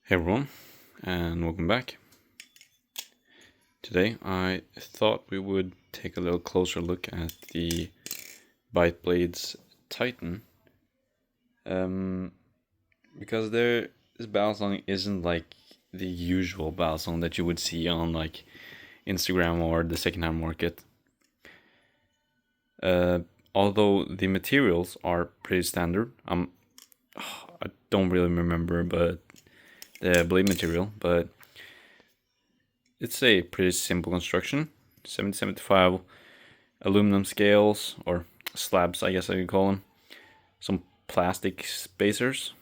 Hey everyone, and welcome back. Today I thought we would take a little closer look at the Bite Blades Titan, because this balisong isn't like the usual balisong that you would see on like Instagram or the secondhand market. Although the materials are pretty standard, I don't really remember, but the blade material, but it's a pretty simple construction. 70-75 aluminum scales, or slabs, I guess I could call them. Some plastic spacers.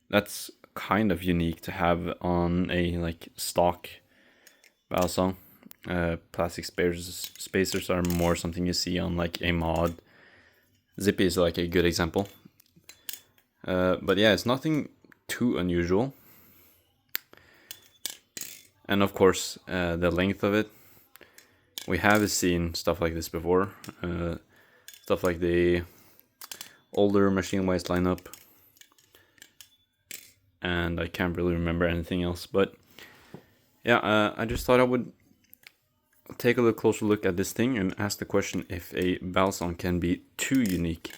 That's kind of unique to have on a like stock balisong. Plastic spacers are more something you see on like a mod. Zippy is like a good example. But yeah, it's nothing too unusual. And of course, the length of it. We have seen stuff like this before. Stuff like the older Machine Wise lineup. And I can't really remember anything else. But yeah, I just thought I would take a little closer look at this thing and ask the question if a balisong can be too unique.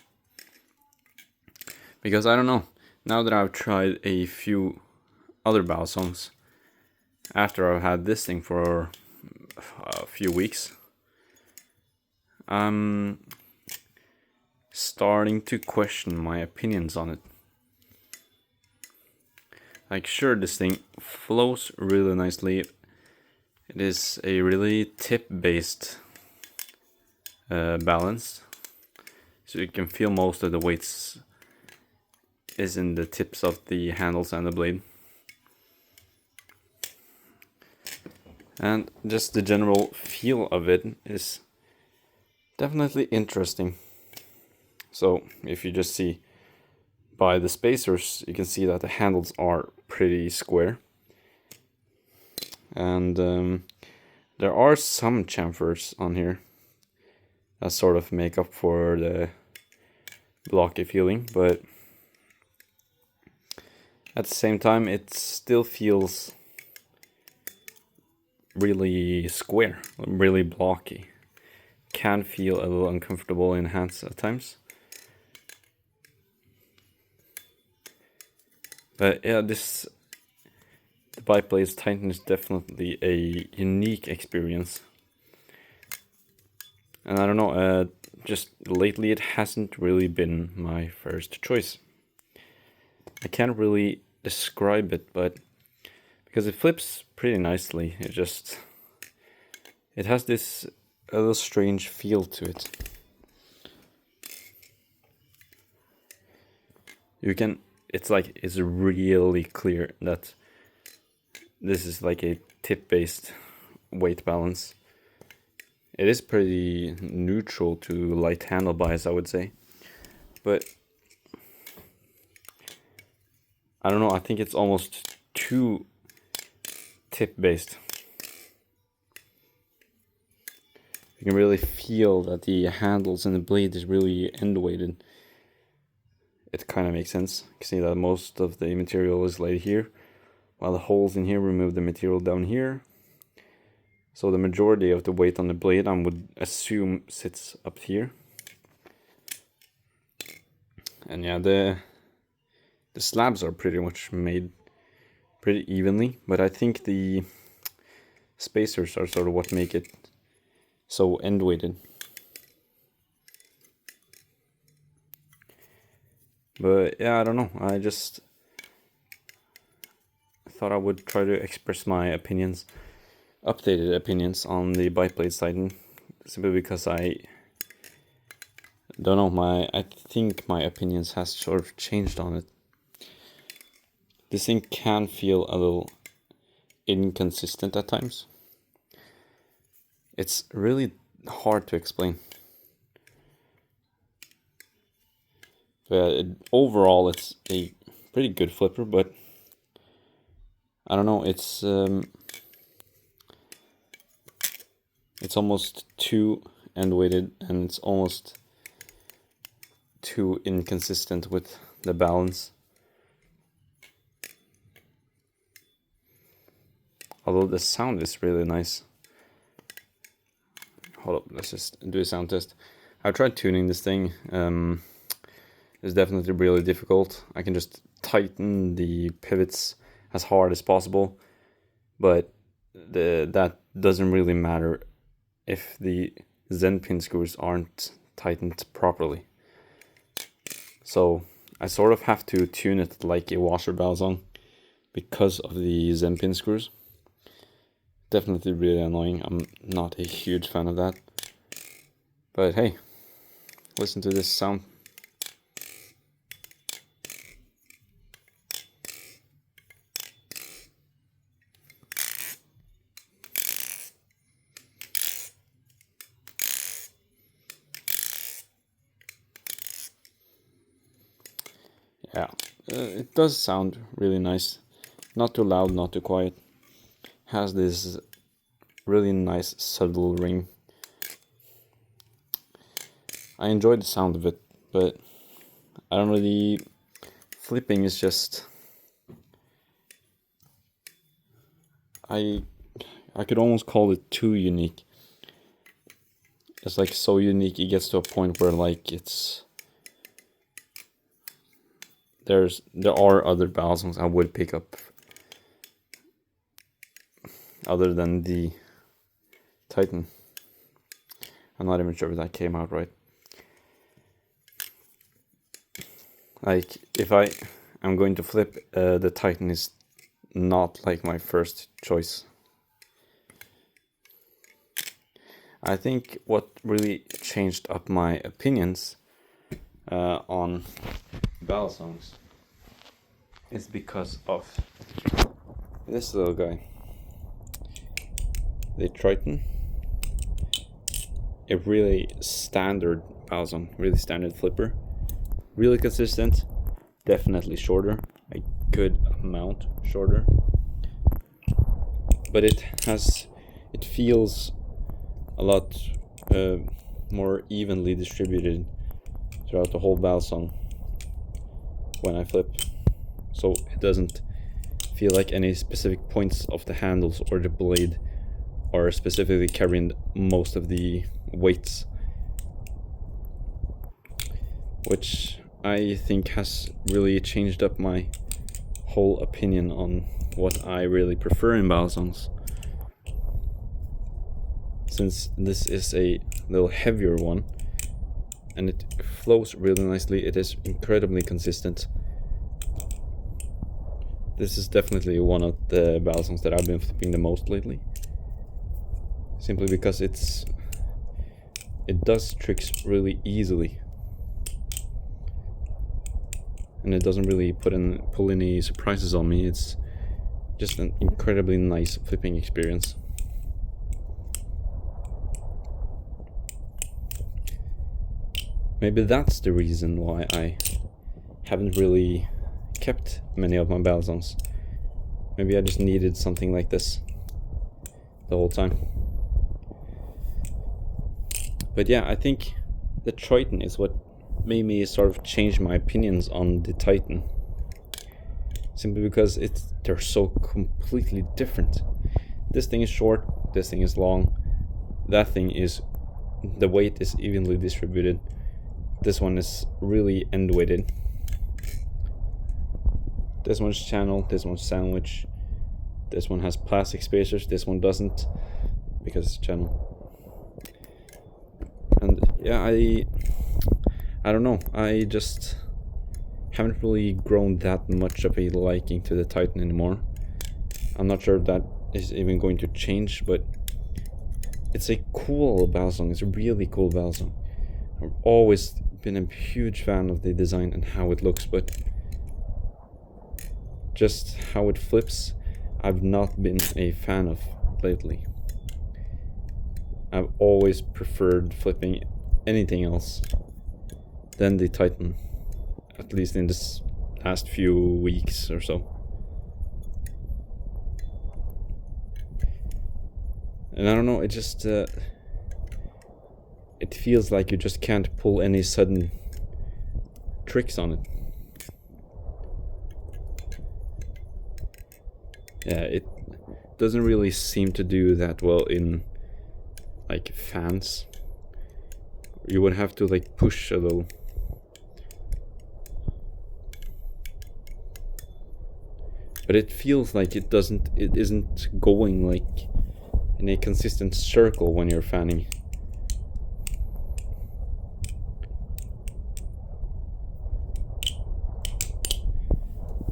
Because I don't know. Now that I've tried a few other balisongs, after I've had this thing for a few weeks, I'm starting to question my opinions on it. Like, sure, this thing flows really nicely. It is a really tip-based balance, so you can feel most of the weights is in the tips of the handles and the blade. And just the general feel of it is definitely interesting. So if you just see by the spacers, you can see that the handles are pretty square. And there are some chamfers on here that sort of make up for the blocky feeling, but at the same time it still feels really square, really blocky. Can feel a little uncomfortable in hands at times. But yeah, the Bite Blades Titan is definitely a unique experience. And I don't know, just lately it hasn't really been my first choice. I can't really describe it, but because it flips pretty nicely, it has this a little strange feel to it. It's really clear that this is like a tip-based weight balance. It is pretty neutral to light handle bias, I would say, but I don't know, I think it's almost too tip-based. You can really feel that the handles and the blade is really end-weighted. It kind of makes sense. You can see that most of the material is laid here, while the holes in here remove the material down here. So the majority of the weight on the blade, I would assume, sits up here. And yeah, the slabs are pretty much made pretty evenly, but I think the spacers are sort of what make it so end-weighted. But yeah, I don't know, I just thought I would try to express my opinions, updated opinions on the Bite Blades Titan, simply because I don't know, I think my opinions has sort of changed on it. This thing can feel a little inconsistent at times. It's really hard to explain. But overall, it's a pretty good flipper, but I don't know, it's almost too end-weighted, and it's almost too inconsistent with the balance. Although the sound is really nice. Hold up, let's just do a sound test. I've tried tuning this thing. It's definitely really difficult. I can just tighten the pivots as hard as possible, but that doesn't really matter if the Zen pin screws aren't tightened properly. So I sort of have to tune it like a washer balisong because of the Zen pin screws. Definitely really annoying. I'm not a huge fan of that. But hey, listen to this sound. Yeah, it does sound really nice. Not too loud, not too quiet. Has this really nice subtle ring. I enjoy the sound of it, but I don't really... Flipping is just... I could almost call it too unique. It's like so unique it gets to a point where like it's... There are other balisongs I would pick up other than the Titan. I'm not even sure if that came out right. Like, if I'm going to flip, the Titan is not like my first choice. I think what really changed up my opinions on balisongs is because of this little guy. The Triton. A really standard balisong, really standard flipper. Really consistent, definitely shorter, a good amount shorter. But it feels a lot more evenly distributed throughout the whole balisong when I flip. So it doesn't feel like any specific points of the handles or the blade are specifically carrying most of the weights, which I think has really changed up my whole opinion on what I really prefer in balisongs. Since this is a little heavier one and it flows really nicely, it is incredibly consistent. This is definitely one of the balisongs that I've been flipping the most lately. Simply because it does tricks really easily. And it doesn't really pull any surprises on me. It's just an incredibly nice flipping experience. Maybe that's the reason why I haven't really kept many of my balisongs. Maybe I just needed something like this the whole time. But yeah, I think the Triton is what made me sort of change my opinions on the Titan. Simply because they're so completely different. This thing is short, this thing is long, that thing is... the weight is evenly distributed. This one is really end weighted. This one's channel, this one's sandwich. This one has plastic spacers, this one doesn't, because it's channel. And yeah, I don't know, I just haven't really grown that much of a liking to the Titan anymore. I'm not sure if that is even going to change, but it's a cool balisong. It's a really cool balisong. I've always been a huge fan of the design and how it looks, but just how it flips, I've not been a fan of lately. I've always preferred flipping anything else than the Titan, at least in this last few weeks or so. And I don't know, it just it feels like you just can't pull any sudden tricks on it. Yeah, doesn't really seem to do that well in like fans. You would have to like push a little. But it feels like it isn't going like in a consistent circle when you're fanning.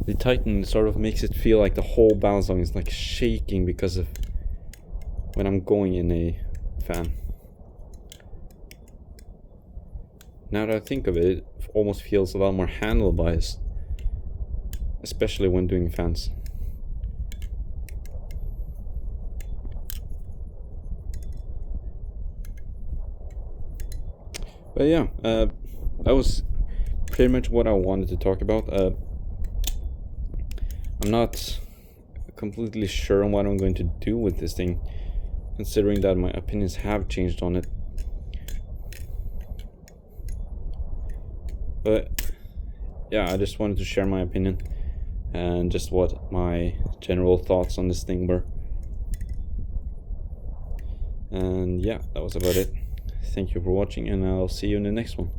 The Titan sort of makes it feel like the whole balisong is like shaking because of when I'm going in a fan. Now that I think of it, it almost feels a lot more handle biased, especially when doing fans. But yeah, that was pretty much what I wanted to talk about. I'm not completely sure on what I'm going to do with this thing, considering that my opinions have changed on it. But yeah, I just wanted to share my opinion and just what my general thoughts on this thing were. And yeah, that was about it. Thank you for watching, and I'll see you in the next one.